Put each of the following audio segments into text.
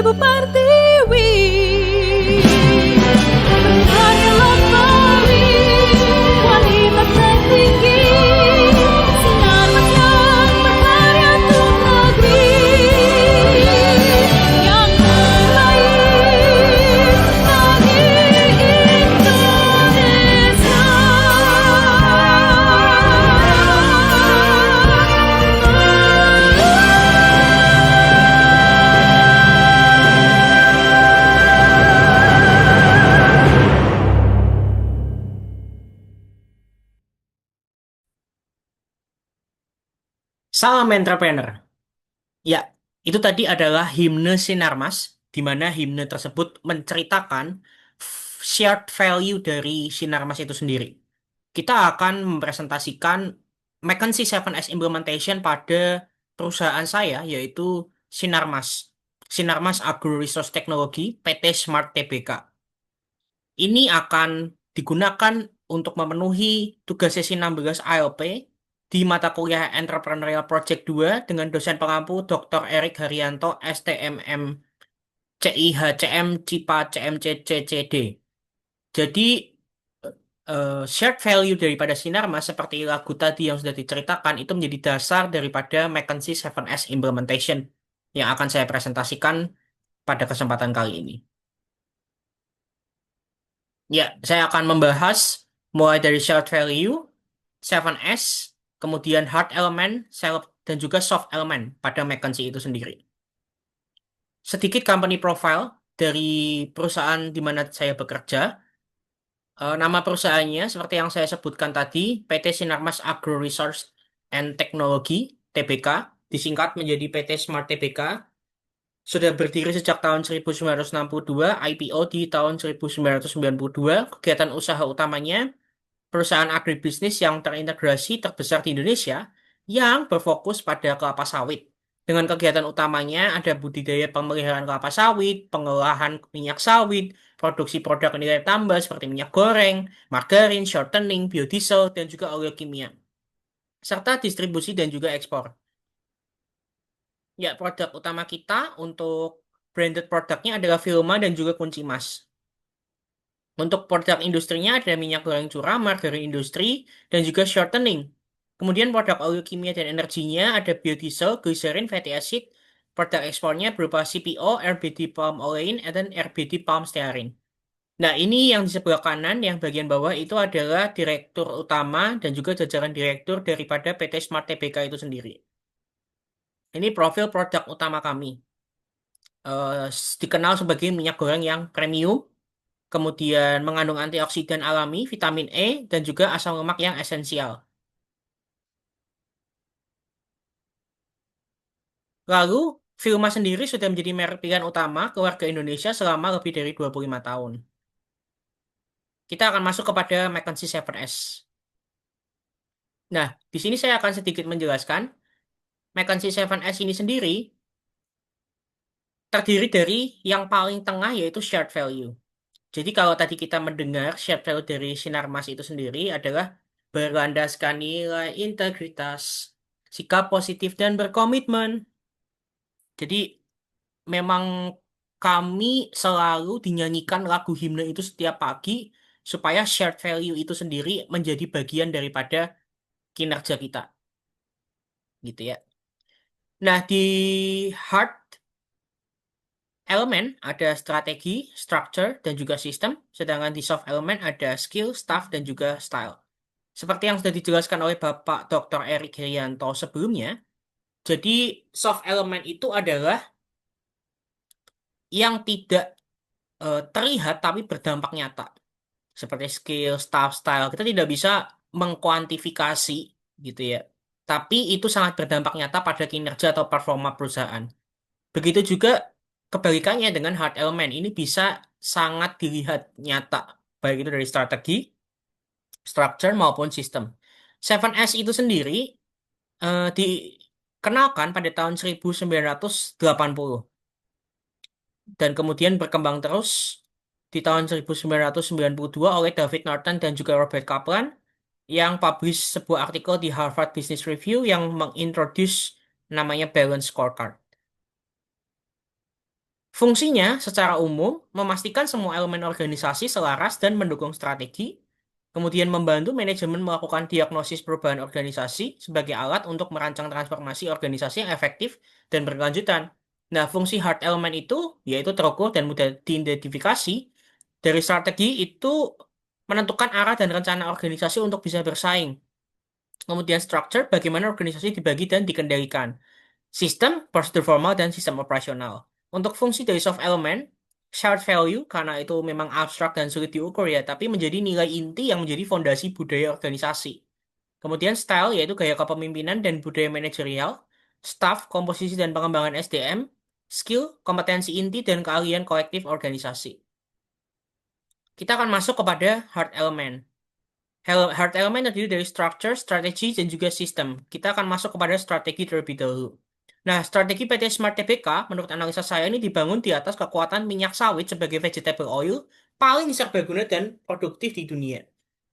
Ibu Pertiwi, Hari Lestari, wanita tertinggi, sinar yang berkarya untuk negeri, yang terbaik bagi Indonesia. Salam entrepreneur. Ya, itu tadi adalah himne Sinarmas, di mana himne tersebut menceritakan shared value dari Sinarmas itu sendiri. Kita akan mempresentasikan McKinsey 7S Implementation pada perusahaan saya, yaitu Sinarmas. Sinarmas Agro Resource Technology, PT Smart Tbk. Ini akan digunakan untuk memenuhi tugas sesi 16 ALP di mata kuliah Entrepreneurial Project 2 dengan dosen pengampu Dr. Erik Haryanto, STMM, CIHCM, CIPA, CMCCCD. Jadi, shared value daripada Sinarmas seperti lagu tadi yang sudah diceritakan itu menjadi dasar daripada McKinsey 7S Implementation yang akan saya presentasikan pada kesempatan kali ini. Ya, saya akan membahas mulai dari shared value, 7S, kemudian hard element, self, dan juga soft element pada McKinsey itu sendiri. Sedikit company profile dari perusahaan di mana saya bekerja. Nama perusahaannya, seperti yang saya sebutkan tadi, PT Sinarmas Agro Resource and Technology, TBK, disingkat menjadi PT Smart TBK, sudah berdiri sejak tahun 1962, IPO di tahun 1992. Kegiatan usaha utamanya perusahaan agribisnis yang terintegrasi terbesar di Indonesia yang berfokus pada kelapa sawit. Dengan kegiatan utamanya ada budidaya pemeliharaan kelapa sawit, pengolahan minyak sawit, produksi produk nilai tambah seperti minyak goreng, margarin, shortening, biodiesel, dan juga oleokimia, serta distribusi dan juga ekspor. Ya, produk utama kita untuk branded produknya adalah Vilma dan juga kunci mas. Untuk produk industrinya ada minyak goreng curah, margarin industri, dan juga shortening. Kemudian produk oleokimia dan energinya ada biodiesel, glycerin, fatty acid. Produk ekspornya berupa CPO, RBD palm olein, dan RBD palm stearin. Nah, ini yang di sebelah kanan, yang bagian bawah itu adalah direktur utama dan juga jajaran direktur daripada PT Smart Tbk itu sendiri. Ini profil produk utama kami. Dikenal sebagai minyak goreng yang premium, kemudian mengandung antioksidan alami, vitamin E, dan juga asam lemak yang esensial. Lalu, Vilma sendiri sudah menjadi merek pilihan utama keluarga Indonesia selama lebih dari 25 tahun. Kita akan masuk kepada McKinsey 7S. Nah, di sini saya akan sedikit menjelaskan, McKinsey 7S ini sendiri terdiri dari yang paling tengah yaitu shared value. Jadi kalau tadi kita mendengar shared value dari Sinarmas itu sendiri adalah berlandaskan nilai integritas, sikap positif dan berkomitmen. Jadi memang kami selalu dinyanyikan lagu himne itu setiap pagi supaya shared value itu sendiri menjadi bagian daripada kinerja kita, gitu ya. Nah, di hard elemen ada strategi, structure, dan juga sistem, sedangkan di soft element ada skill, staff, dan juga style. Seperti yang sudah dijelaskan oleh Bapak Dr. Erik Herianto sebelumnya, jadi soft element itu adalah yang tidak terlihat tapi berdampak nyata. Seperti skill, staff, style. Kita tidak bisa mengkuantifikasi gitu ya. Tapi itu sangat berdampak nyata pada kinerja atau performa perusahaan. Begitu juga kebalikannya dengan hard element. Ini bisa sangat dilihat nyata. Baik itu dari strategi, structure, maupun sistem. 7S itu sendiri dikenalkan pada tahun 1980 dan kemudian berkembang terus di tahun 1992 oleh David Norton dan juga Robert Kaplan yang publish sebuah artikel di Harvard Business Review yang mengintroduce namanya Balance Scorecard. Fungsinya secara umum memastikan semua elemen organisasi selaras dan mendukung strategi, kemudian membantu manajemen melakukan diagnosis perubahan organisasi sebagai alat untuk merancang transformasi organisasi yang efektif dan berkelanjutan. Nah, fungsi hard element itu yaitu terukur dan mudah diidentifikasi. Dari strategi itu menentukan arah dan rencana organisasi untuk bisa bersaing. Kemudian structure, bagaimana organisasi dibagi dan dikendalikan. Sistem, prosedur formal, dan sistem operasional. Untuk fungsi dari soft element, shared value, karena itu memang abstrak dan sulit diukur ya, tapi menjadi nilai inti yang menjadi fondasi budaya organisasi. Kemudian style, yaitu gaya kepemimpinan dan budaya manajerial. Staff, komposisi dan pengembangan SDM. Skill, kompetensi inti dan keahlian kolektif organisasi. Kita akan masuk kepada hard element. Hard element terdiri dari structure, strategi, dan juga sistem. Kita akan masuk kepada strategi terlebih dahulu. Nah, strategi PT Smart Tbk, menurut analisa saya ini dibangun di atas kekuatan minyak sawit sebagai vegetable oil paling serbaguna dan produktif di dunia.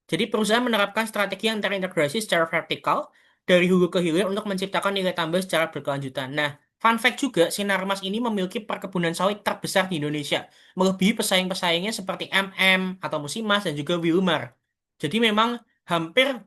Jadi perusahaan menerapkan strategi yang terintegrasi secara vertikal dari hulu ke hilir untuk menciptakan nilai tambah secara berkelanjutan. Nah, fun fact juga, Sinarmas ini memiliki perkebunan sawit terbesar di Indonesia, melebihi pesaing-pesaingnya seperti MM atau Musimas dan juga Wilmar. Jadi memang hampir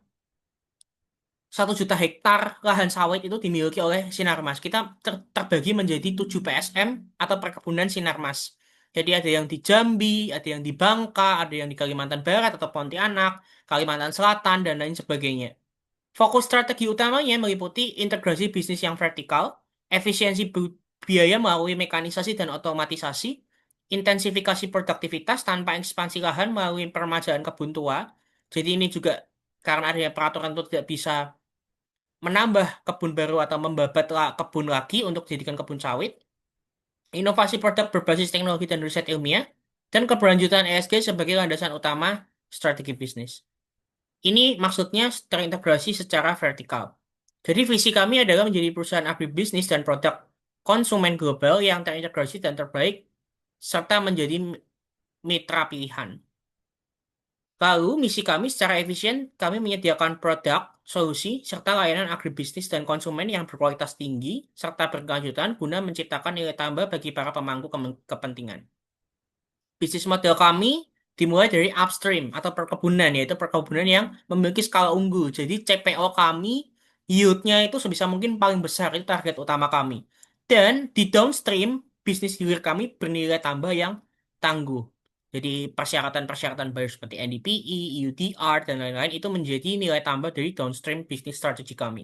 1 juta hektar lahan sawit itu dimiliki oleh Sinarmas. Kita terbagi menjadi 7 PSM atau perkebunan Sinarmas. Jadi ada yang di Jambi, ada yang di Bangka, ada yang di Kalimantan Barat atau Pontianak, Kalimantan Selatan, dan lain sebagainya. Fokus strategi utamanya meliputi integrasi bisnis yang vertikal, efisiensi biaya melalui mekanisasi dan otomatisasi, intensifikasi produktivitas tanpa ekspansi lahan melalui peremajaan kebun tua. Jadi ini juga karena adanya peraturan itu tidak bisa menambah kebun baru atau membabat kebun lagi untuk dijadikan kebun sawit, inovasi produk berbasis teknologi dan riset ilmiah, dan keberlanjutan ESG sebagai landasan utama strategi bisnis. Ini maksudnya terintegrasi secara vertikal. Jadi visi kami adalah menjadi perusahaan agribisnis dan produk konsumen global yang terintegrasi dan terbaik, serta menjadi mitra pilihan. Lalu, misi kami secara efisien, kami menyediakan produk, solusi, serta layanan agribisnis dan konsumen yang berkualitas tinggi, serta berkelanjutan guna menciptakan nilai tambah bagi para pemangku kepentingan. Bisnis model kami dimulai dari upstream atau perkebunan, yaitu perkebunan yang memiliki skala unggul. Jadi CPO kami, yield-nya itu sebisa mungkin paling besar, itu target utama kami. Dan di downstream, bisnis hilir kami bernilai tambah yang tangguh. Jadi persyaratan-persyaratan baru seperti NDPI, EUDR, dan lain-lain itu menjadi nilai tambah dari downstream bisnis strategi kami.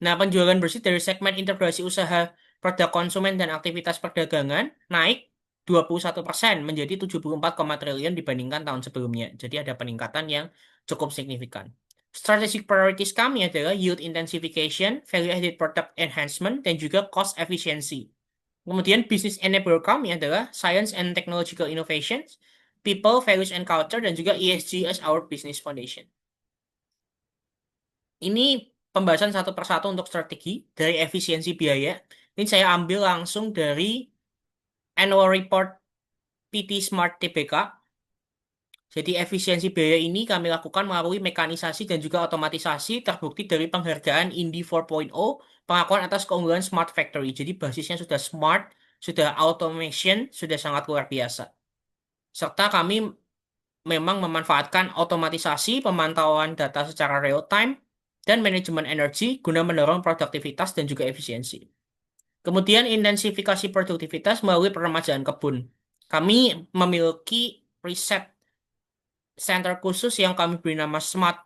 Nah, penjualan bersih dari segmen integrasi usaha produk konsumen dan aktivitas perdagangan naik 21% menjadi 74, triliun dibandingkan tahun sebelumnya. Jadi ada peningkatan yang cukup signifikan. Strategic priorities kami adalah yield intensification, value added product enhancement, dan juga cost efficiency. Kemudian business enabler kami adalah science and technological innovations, people, values and culture, dan juga ESG as our business foundation. Ini pembahasan satu persatu untuk strategi dari efisiensi biaya. Ini saya ambil langsung dari annual report PT Smart Tbk. Jadi efisiensi biaya ini kami lakukan melalui mekanisasi dan juga otomatisasi terbukti dari penghargaan Indy 4.0, pengakuan atas keunggulan Smart Factory. Jadi basisnya sudah smart, sudah automation, sudah sangat luar biasa. Serta kami memang memanfaatkan otomatisasi pemantauan data secara real time dan manajemen energi guna mendorong produktivitas dan juga efisiensi. Kemudian intensifikasi produktivitas melalui peremajaan kebun. Kami memiliki riset center khusus yang kami beri nama Smart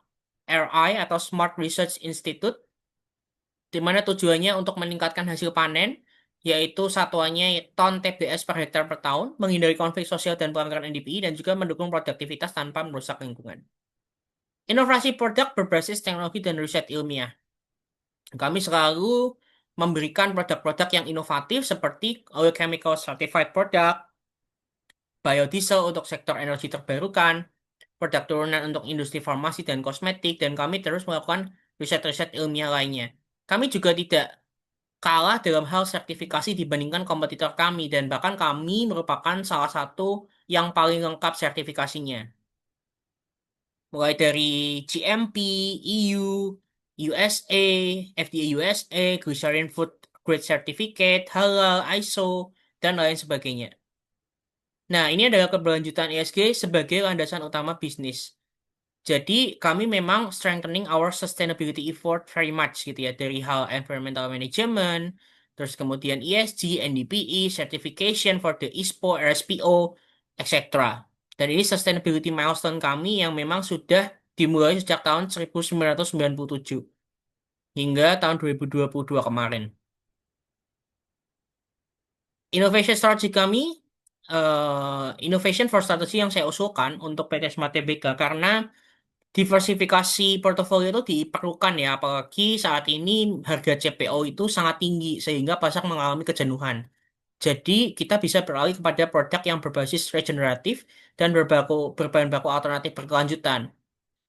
RI atau Smart Research Institute, di mana tujuannya untuk meningkatkan hasil panen, yaitu satuannya ton TBS per hektar per tahun, menghindari konflik sosial dan pelanggaran NDPI, dan juga mendukung produktivitas tanpa merusak lingkungan. Inovasi produk berbasis teknologi dan riset ilmiah. Kami selalu memberikan produk-produk yang inovatif seperti oil chemical certified product, biodiesel untuk sektor energi terbarukan, produk turunan untuk industri farmasi dan kosmetik, dan kami terus melakukan riset-riset ilmiah lainnya. Kami juga tidak kalah dalam hal sertifikasi dibandingkan kompetitor kami, dan bahkan kami merupakan salah satu yang paling lengkap sertifikasinya. Mulai dari GMP, EU, USA, FDA USA, Glycerin Food Grade Certificate, Halal, ISO, dan lain sebagainya. Nah, ini adalah keberlanjutan ESG sebagai landasan utama bisnis. Jadi, kami memang strengthening our sustainability effort very much gitu ya, dari hal environmental management, terus kemudian ESG, NDPE, certification for the ISPO, RSPO, etc. Dan ini sustainability milestone kami yang memang sudah dimulai sejak tahun 1997 hingga tahun 2022 kemarin. Innovation strategy kami, innovation for strategy yang saya usulkan untuk PT Smart Tbk karena diversifikasi portofolio itu diperlukan ya, apalagi saat ini harga CPO itu sangat tinggi sehingga pasar mengalami kejenuhan. Jadi kita bisa beralih kepada produk yang berbasis regeneratif dan berbahan baku alternatif berkelanjutan.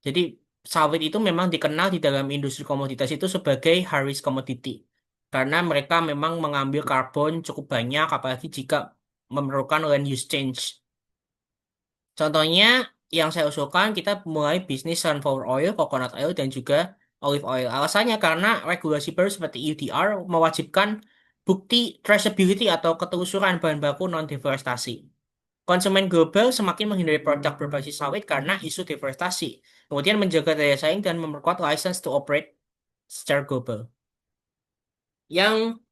Jadi sawit itu memang dikenal di dalam industri komoditas itu sebagai high risk commodity. Karena mereka memang mengambil karbon cukup banyak, apalagi jika memerlukan land use change. Contohnya yang saya usulkan kita mulai bisnis sunflower oil, coconut oil, dan juga olive oil. Alasannya karena regulasi baru seperti EUDR mewajibkan bukti traceability atau ketelusuran bahan baku non-deforestasi. Konsumen global semakin menghindari produk berbasis sawit karena isu deforestasi, kemudian menjaga daya saing dan memperkuat license to operate secara global. Yang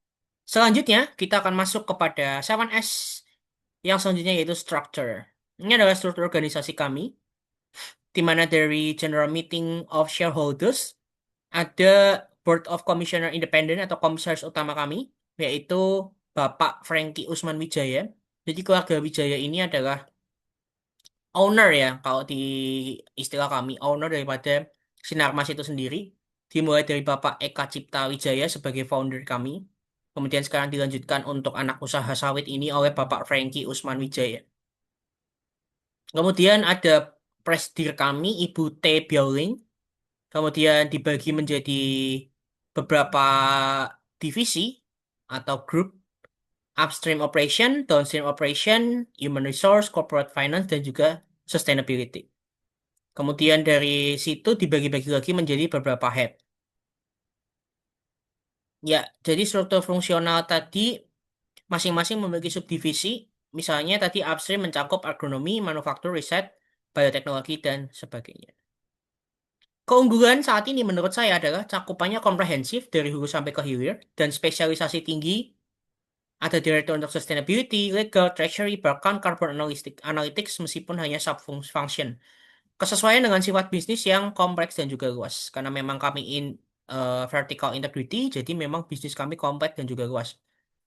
selanjutnya, kita akan masuk kepada 7S yang selanjutnya yaitu structure. Ini adalah struktur organisasi kami, di mana dari General Meeting of Shareholders ada Board of Commissioner Independent atau komisaris utama kami, yaitu Bapak Franky Usman Wijaya. Jadi keluarga Wijaya ini adalah owner ya, kalau di istilah kami, owner daripada Sinarmas itu sendiri. Dimulai dari Bapak Eka Cipta Wijaya sebagai founder kami. Kemudian sekarang dilanjutkan untuk anak usaha sawit ini oleh Bapak Franky Usman Wijaya. Kemudian ada presidir kami, Ibu T. Biauling. Kemudian dibagi menjadi beberapa divisi atau grup, upstream operation, downstream operation, human resource, corporate finance, dan juga sustainability. Kemudian dari situ dibagi-bagi lagi menjadi beberapa head. Ya, jadi struktur fungsional tadi masing-masing memiliki subdivisi. Misalnya tadi upstream mencakup agronomi, manufaktur, riset, bioteknologi, dan sebagainya. Keunggulan saat ini menurut saya adalah cakupannya komprehensif dari hulu sampai ke hilir dan spesialisasi tinggi. Ada direktur untuk sustainability, legal, treasury, bahkan carbon analytics meskipun hanya sub-function. Kesesuaian dengan sifat bisnis yang kompleks dan juga luas. Karena memang kami vertical integrity, jadi memang bisnis kami kompleks dan juga luas.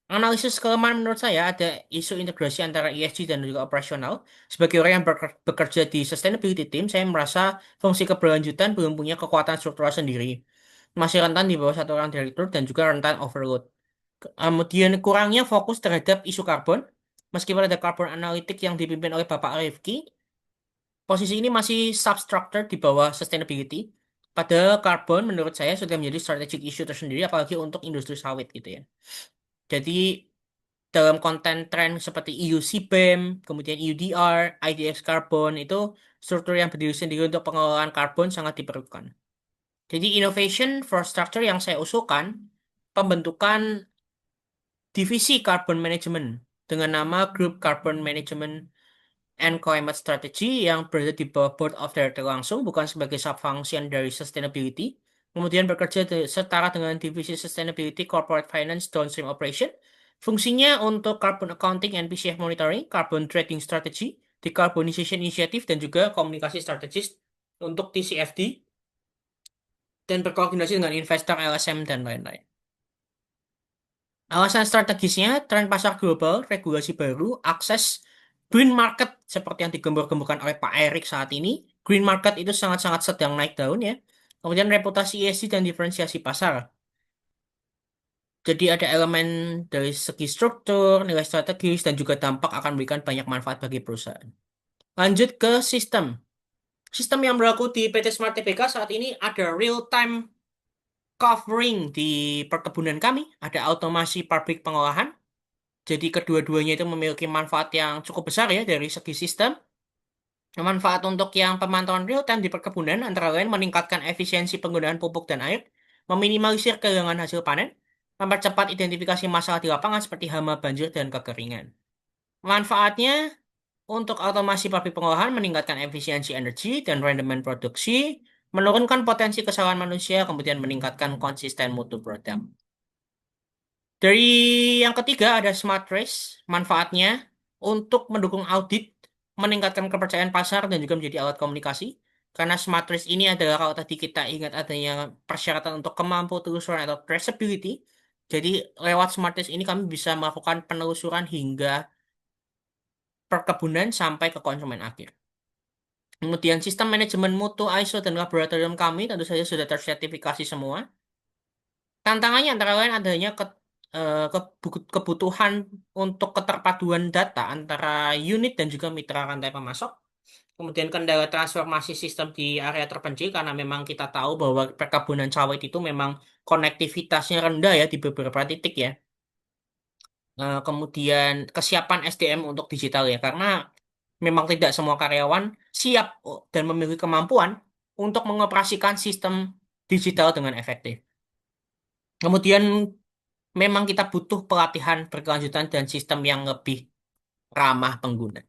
Analisis kelemahan menurut saya ada isu integrasi antara ESG dan juga operasional. Sebagai orang yang bekerja di sustainability team, saya merasa fungsi keberlanjutan belum punya kekuatan struktural sendiri. Masih rentan di bawah satu orang direktur dan juga rentan overload. Kemudian kurangnya fokus terhadap isu karbon. Meskipun ada carbon analytic yang dipimpin oleh Bapak Rifki, posisi ini masih substructure di bawah sustainability. Padahal karbon menurut saya sudah menjadi strategic issue tersendiri, apalagi untuk industri sawit gitu ya. Jadi dalam konten tren seperti EU CBAM, kemudian EUDR, IDX Carbon, itu struktur yang berdiri sendiri untuk pengelolaan karbon sangat diperlukan. Jadi innovation for structure yang saya usulkan, pembentukan divisi carbon management dengan nama Group Carbon Management and Climate Strategy yang berada di bawah Board of Director langsung, bukan sebagai subfunction dari sustainability. Kemudian bekerja setara dengan divisi Sustainability, Corporate Finance, Downstream Operation. Fungsinya untuk Carbon Accounting and PCF Monitoring, Carbon Trading Strategy, Decarbonization Initiative, dan juga komunikasi strategis untuk TCFD, dan berkoordinasi dengan investor, LSM, dan lain-lain. Alasan strategisnya, tren pasar global, regulasi baru, akses green market seperti yang digembur-gemburkan oleh Pak Erik saat ini. Green market itu sangat-sangat sedang naik daun ya. Kemudian reputasi ESG dan diferensiasi pasar. Jadi ada elemen dari segi struktur, nilai strategis, dan juga dampak akan memberikan banyak manfaat bagi perusahaan. Lanjut ke sistem. Sistem yang berlaku di PT Smart TBK saat ini ada real-time covering di perkebunan kami, ada automasi pabrik pengolahan. Jadi kedua-duanya itu memiliki manfaat yang cukup besar ya dari segi sistem. Manfaat untuk yang pemantauan real time di perkebunan antara lain meningkatkan efisiensi penggunaan pupuk dan air, meminimalisir kehilangan hasil panen, mempercepat identifikasi masalah di lapangan seperti hama, banjir, dan kekeringan. Manfaatnya untuk otomasi pabrik pengolahan, meningkatkan efisiensi energi dan rendemen produksi, menurunkan potensi kesalahan manusia, kemudian meningkatkan konsisten mutu produk. Dari yang ketiga ada smart trace, manfaatnya untuk mendukung audit, meningkatkan kepercayaan pasar dan juga menjadi alat komunikasi. Karena smart trace ini adalah kalau tadi kita ingat adanya persyaratan untuk kemampuan telusuran atau traceability. Jadi lewat smart trace ini kami bisa melakukan penelusuran hingga perkebunan sampai ke konsumen akhir. Kemudian sistem manajemen mutu ISO dan laboratorium kami tentu saja sudah tersertifikasi semua. Tantangannya antara lain adanya kebutuhan untuk keterpaduan data antara unit dan juga mitra rantai pemasok. Kemudian kendala transformasi sistem di area terpencil karena memang kita tahu bahwa perkebunan sawit itu memang konektivitasnya rendah ya di beberapa titik ya. Kemudian kesiapan SDM untuk digital ya karena memang tidak semua karyawan siap dan memiliki kemampuan untuk mengoperasikan sistem digital dengan efektif. Kemudian memang kita butuh pelatihan berkelanjutan dan sistem yang lebih ramah pengguna.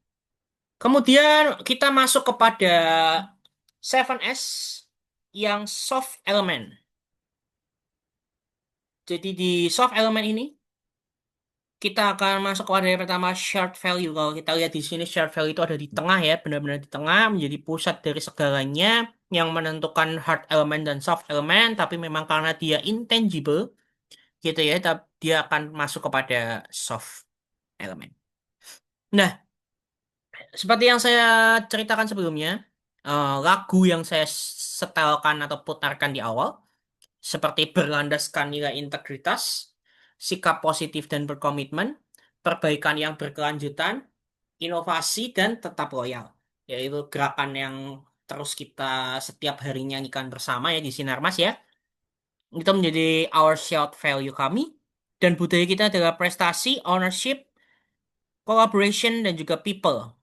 Kemudian kita masuk kepada 7S yang soft element. Jadi di soft element ini kita akan masuk kepada yang pertama shared value. Kalau kita lihat di sini shared value itu ada di tengah ya, benar-benar di tengah menjadi pusat dari segalanya yang menentukan hard element dan soft element. Tapi memang karena dia intangible gitu ya, dia akan masuk kepada soft element. Nah, seperti yang saya ceritakan sebelumnya, lagu yang saya setelkan atau putarkan di awal, seperti berlandaskan nilai integritas, sikap positif dan berkomitmen, perbaikan yang berkelanjutan, inovasi, dan tetap loyal. Yaitu gerakan yang terus kita setiap hari nyanyikan bersama ya di Sinarmas ya. Itu menjadi our shared value kami. Dan budaya kita adalah prestasi, ownership, collaboration, dan juga people.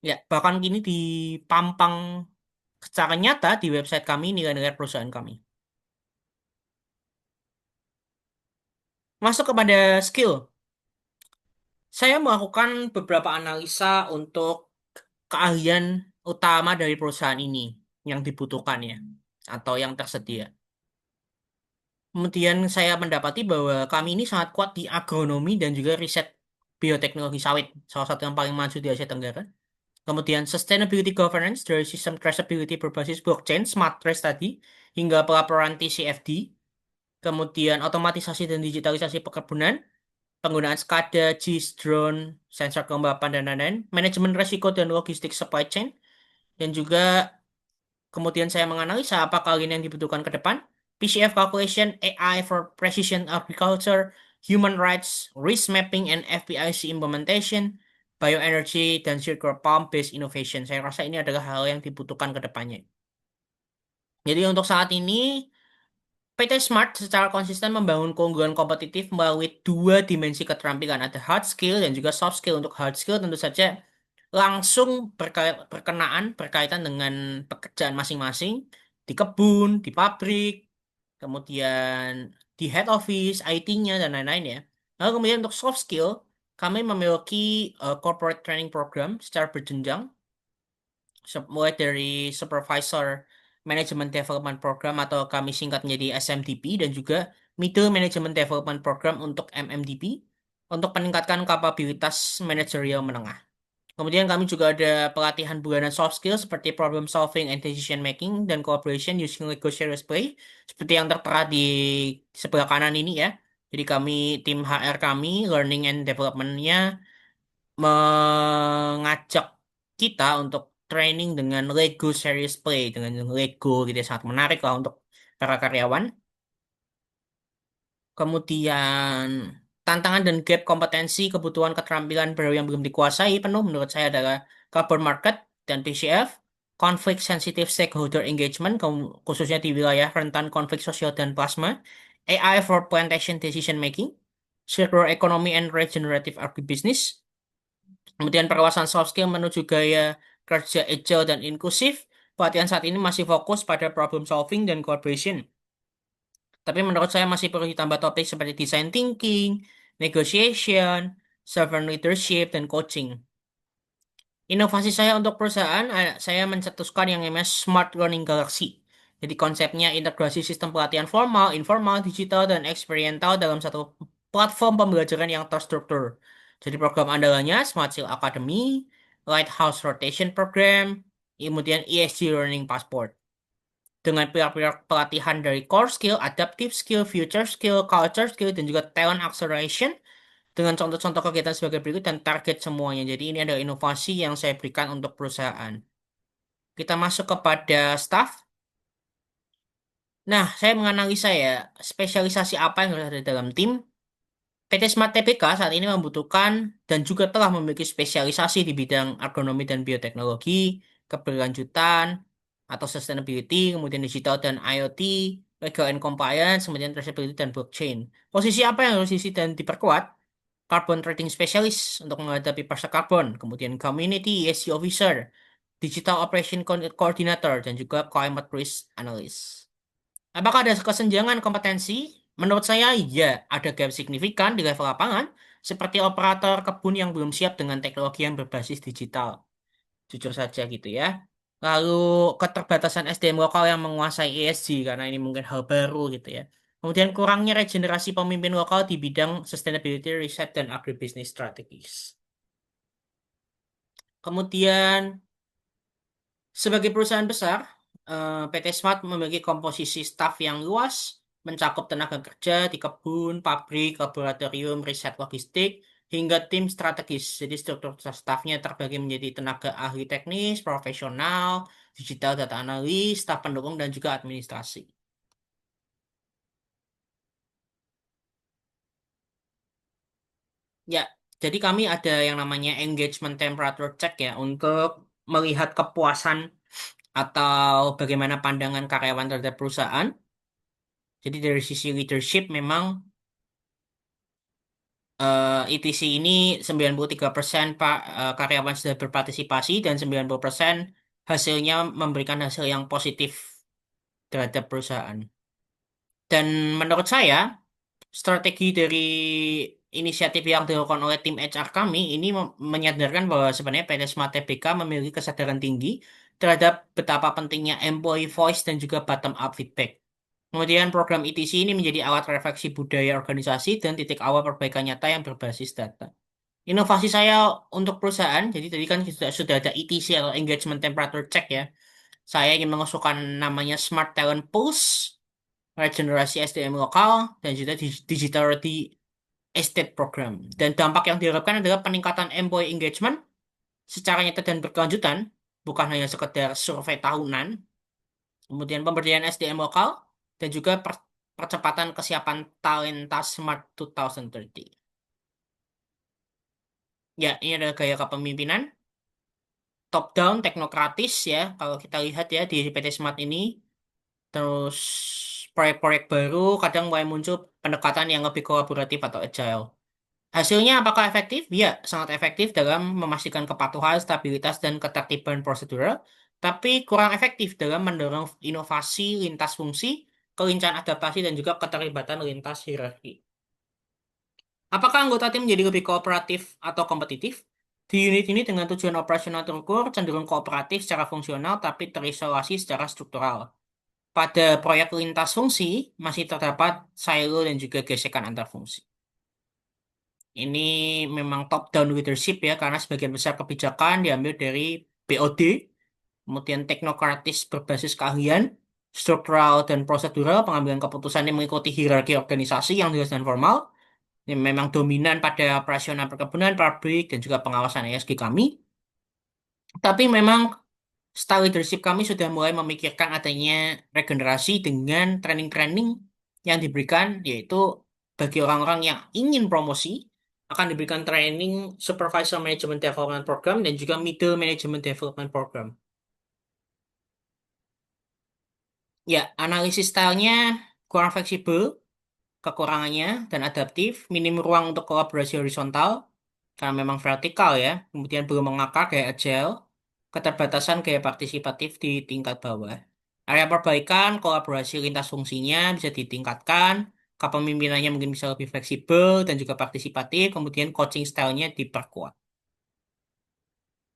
Ya, bahkan kini dipampang secara nyata di website kami, nilai-nilai perusahaan kami. Masuk kepada skill. Saya melakukan beberapa analisa untuk keahlian utama dari perusahaan ini yang dibutuhkan ya, atau yang tersedia. Kemudian saya mendapati bahwa kami ini sangat kuat di agronomi dan juga riset bioteknologi sawit, salah satu yang paling maju di Asia Tenggara. Kemudian sustainability governance dari sistem traceability berbasis blockchain, smart trace tadi, hingga pelaporan TCFD. Kemudian otomatisasi dan digitalisasi perkebunan, penggunaan SCADA, JIS, drone, sensor kelembapan, dan lain-lain, manajemen risiko dan logistik supply chain, dan juga kemudian saya menganalisa apa kalian yang dibutuhkan ke depan, PCF calculation, AI for precision agriculture, human rights, risk mapping, and FPIC implementation, bioenergy, dan circular palm-based innovation. Saya rasa ini adalah hal yang dibutuhkan ke depannya. Jadi untuk saat ini, PT Smart secara konsisten membangun keunggulan kompetitif melalui dua dimensi keterampilan. Ada hard skill dan juga soft skill. Untuk hard skill tentu saja langsung berkaitan dengan pekerjaan masing-masing di kebun, di pabrik, kemudian di head office, IT-nya, dan lain-lain ya. Lalu kemudian untuk soft skill, kami memiliki corporate training program secara berjenjang mulai dari Supervisor Management Development Program atau kami singkat menjadi SMDP dan juga Middle Management Development Program untuk MMDP untuk meningkatkan kapabilitas manajerial menengah. Kemudian kami juga ada pelatihan bulanan soft skills seperti problem solving and decision making dan cooperation using Lego Serious Play seperti yang tertera di sebelah kanan ini ya. Jadi kami tim HR kami learning and development-nya mengajak kita untuk training dengan Lego Serious Play dengan Lego gitu ya, sangat menarik lah untuk para karyawan. Kemudian tantangan dan gap kompetensi kebutuhan keterampilan baru yang belum dikuasai penuh menurut saya adalah labor market dan PCF, conflict sensitive stakeholder engagement khususnya di wilayah rentan konflik sosial dan plasma, AI for plantation decision making, circular economy and regenerative agribusiness. Kemudian perluasan soft skill menuju gaya kerja agile dan inklusif. Pelatihan saat ini masih fokus pada problem solving dan collaboration. Tapi menurut saya masih perlu ditambah topik seperti design thinking, negotiation, servant leadership, dan coaching. Inovasi saya untuk perusahaan, saya mencetuskan yang namanya Smart Learning Galaxy. Jadi konsepnya integrasi sistem pelatihan formal, informal, digital, dan eksperiental dalam satu platform pembelajaran yang terstruktur. Jadi program andalannya Smart Skill Academy, Lighthouse Rotation Program, kemudian ESG Learning Passport. Dengan pilar-pilar pelatihan dari core skill, adaptive skill, future skill, culture skill, dan juga talent acceleration, dengan contoh-contoh kegiatan sebagai berikut dan target semuanya. Jadi ini adalah inovasi yang saya berikan untuk perusahaan. Kita masuk kepada staff. Nah, saya menganalisa ya, spesialisasi apa yang harus ada dalam tim. PT Smart TBK saat ini membutuhkan dan juga telah memiliki spesialisasi di bidang agronomi dan bioteknologi, keberlanjutan atau sustainability, kemudian digital dan IoT, legal and compliance, kemudian traceability dan blockchain. Posisi apa yang harus diisi dan diperkuat? Carbon Trading Specialist untuk menghadapi pasar karbon, kemudian Community ESG Officer, Digital Operation Coordinator, dan juga Climate Risk Analyst. Apakah ada kesenjangan kompetensi? Menurut saya, ya, ada gap signifikan di level lapangan, seperti operator kebun yang belum siap dengan teknologi yang berbasis digital. Jujur saja gitu ya. Lalu keterbatasan SDM lokal yang menguasai ESG, karena ini mungkin hal baru gitu ya. Kemudian kurangnya regenerasi pemimpin lokal di bidang sustainability, riset, dan agribusiness strategies. Kemudian, sebagai perusahaan besar, PT Smart memiliki komposisi staf yang luas, mencakup tenaga kerja di kebun, pabrik, laboratorium, riset logistik, hingga tim strategis. Jadi struktur stafnya terbagi menjadi tenaga ahli teknis, profesional, digital data analis, staf pendukung, dan juga administrasi. Ya, jadi kami ada yang namanya engagement temperature check ya untuk melihat kepuasan atau bagaimana pandangan karyawan terhadap perusahaan. Jadi dari sisi leadership memang ETC ini 93% karyawan sudah berpartisipasi dan 90% hasilnya memberikan hasil yang positif terhadap perusahaan. Dan menurut saya, strategi dari inisiatif yang dilakukan oleh tim HR kami ini menyadarkan bahwa sebenarnya PT Smart TBK memiliki kesadaran tinggi terhadap betapa pentingnya employee voice dan juga bottom up feedback. Kemudian program ETC ini menjadi alat refleksi budaya organisasi dan titik awal perbaikan nyata yang berbasis data. Inovasi saya untuk perusahaan, jadi tadi kan sudah ada ETC atau Engagement Temperature Check ya. Saya ingin mengusulkan namanya Smart Talent Pulse, regenerasi SDM lokal, dan juga Digital Ready Estate Program. Dan dampak yang diharapkan adalah peningkatan employee engagement secara nyata dan berkelanjutan, bukan hanya sekedar survei tahunan, kemudian pemberdayaan SDM lokal, dan juga percepatan kesiapan talenta Smart 2030. Ya, ini adalah gaya kepemimpinan, top down, teknokratis ya, kalau kita lihat ya di PT Smart ini, terus proyek-proyek baru kadang mulai muncul pendekatan yang lebih kolaboratif atau agile. Hasilnya apakah efektif? Ya, sangat efektif dalam memastikan kepatuhan, stabilitas, dan ketertiban prosedural, tapi kurang efektif dalam mendorong inovasi lintas fungsi, kelincahan adaptasi, dan juga keterlibatan lintas hierarki. Apakah anggota tim menjadi lebih kooperatif atau kompetitif? Di unit ini dengan tujuan operasional terukur, cenderung kooperatif secara fungsional tapi terisolasi secara struktural. Pada proyek lintas fungsi, masih terdapat silo dan juga gesekan antar fungsi. Ini memang top-down leadership ya, karena sebagian besar kebijakan diambil dari BOD, kemudian teknokratis berbasis keahlian, struktural dan prosedural, pengambilan keputusan yang mengikuti hierarki organisasi yang jelas dan formal, yang memang dominan pada operasional perkebunan, pabrik, dan juga pengawasan ESG kami. Tapi memang style leadership kami sudah mulai memikirkan adanya regenerasi dengan training-training yang diberikan, yaitu bagi orang-orang yang ingin promosi, akan diberikan training Supervisor Management Development Program dan juga Middle Management Development Program. Ya, analisis stylenya kurang fleksibel, kekurangannya, dan adaptif, minim ruang untuk kolaborasi horizontal, karena memang vertikal ya, kemudian belum mengakar gaya agile, keterbatasan gaya partisipatif di tingkat bawah. Area perbaikan, kolaborasi lintas fungsinya bisa ditingkatkan, kepemimpinannya mungkin bisa lebih fleksibel dan juga partisipatif, kemudian coaching style-nya diperkuat.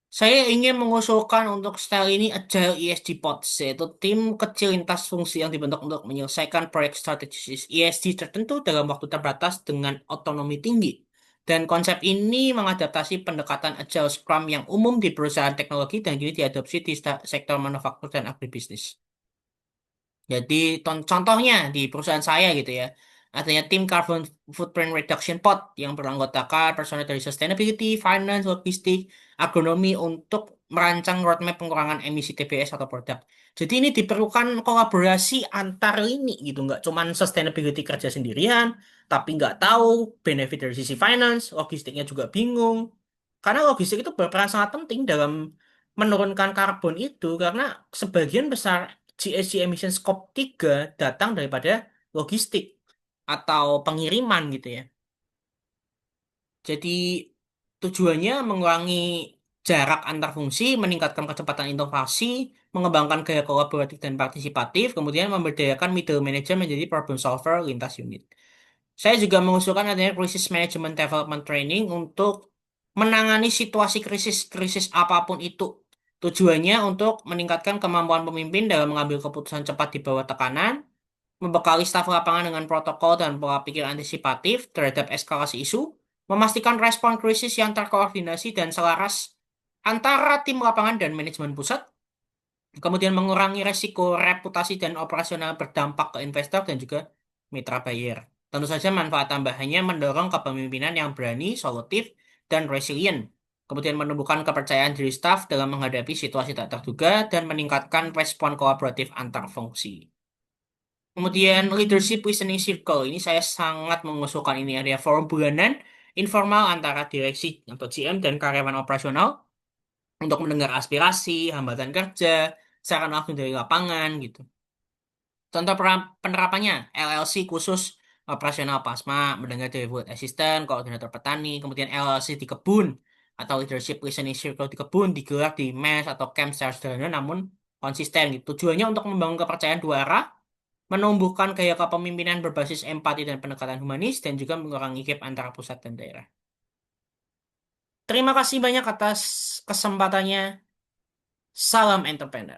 Saya ingin mengusulkan untuk style ini Agile ESG Pods, yaitu tim kecil lintas fungsi yang dibentuk untuk menyelesaikan proyek strategis ESG tertentu dalam waktu terbatas dengan otonomi tinggi. Dan konsep ini mengadaptasi pendekatan Agile Scrum yang umum di perusahaan teknologi dan kini diadopsi di sektor manufaktur dan agribisnis. Jadi contohnya di perusahaan saya gitu ya, adanya tim Carbon Footprint Reduction Pod yang beranggotakan personel dari sustainability, finance, logistik, agronomi untuk merancang roadmap pengurangan emisi TBS atau produk. Jadi ini diperlukan kolaborasi antar lini gitu, nggak cuman sustainability kerja sendirian, tapi nggak tahu benefit dari sisi finance, logistiknya juga bingung. Karena logistik itu berperan sangat penting dalam menurunkan karbon itu karena sebagian besar GHG emission scope 3 datang daripada logistik atau pengiriman gitu ya. Jadi tujuannya mengurangi jarak antar fungsi, meningkatkan kecepatan inovasi, mengembangkan gaya kolaboratif dan partisipatif, kemudian memberdayakan middle manager menjadi problem solver lintas unit. Saya juga mengusulkan adanya krisis management development training untuk menangani situasi krisis-krisis apapun itu. Tujuannya untuk meningkatkan kemampuan pemimpin dalam mengambil keputusan cepat di bawah tekanan, membekali staf lapangan dengan protokol dan pola pikir antisipatif terhadap eskalasi isu, memastikan respon krisis yang terkoordinasi dan selaras antara tim lapangan dan manajemen pusat, kemudian mengurangi resiko reputasi dan operasional berdampak ke investor dan juga mitra buyer. Tentu saja manfaat tambahannya mendorong kepemimpinan yang berani, solutif, dan resilient. Kemudian menumbuhkan kepercayaan diri staf dalam menghadapi situasi tak terduga dan meningkatkan respon kolaboratif antar fungsi. Kemudian leadership listening circle ini saya sangat mengusulkan ini ada forum bulanan informal antara direksi atau GM dan karyawan operasional untuk mendengar aspirasi, hambatan kerja, saran langsung dari lapangan gitu. Contoh penerapannya LLC khusus operasional Pasma, mendengar dari food assistant, koordinator petani, kemudian LLC di kebun atau leadership listening circle di kebun digelar di MES atau camp secara sederhana namun konsisten gitu. Tujuannya untuk membangun kepercayaan dua arah, menumbuhkan gaya kepemimpinan berbasis empati dan pendekatan humanis, dan juga mengurangi gap antara pusat dan daerah. Terima kasih banyak atas kesempatannya. Salam entrepreneur.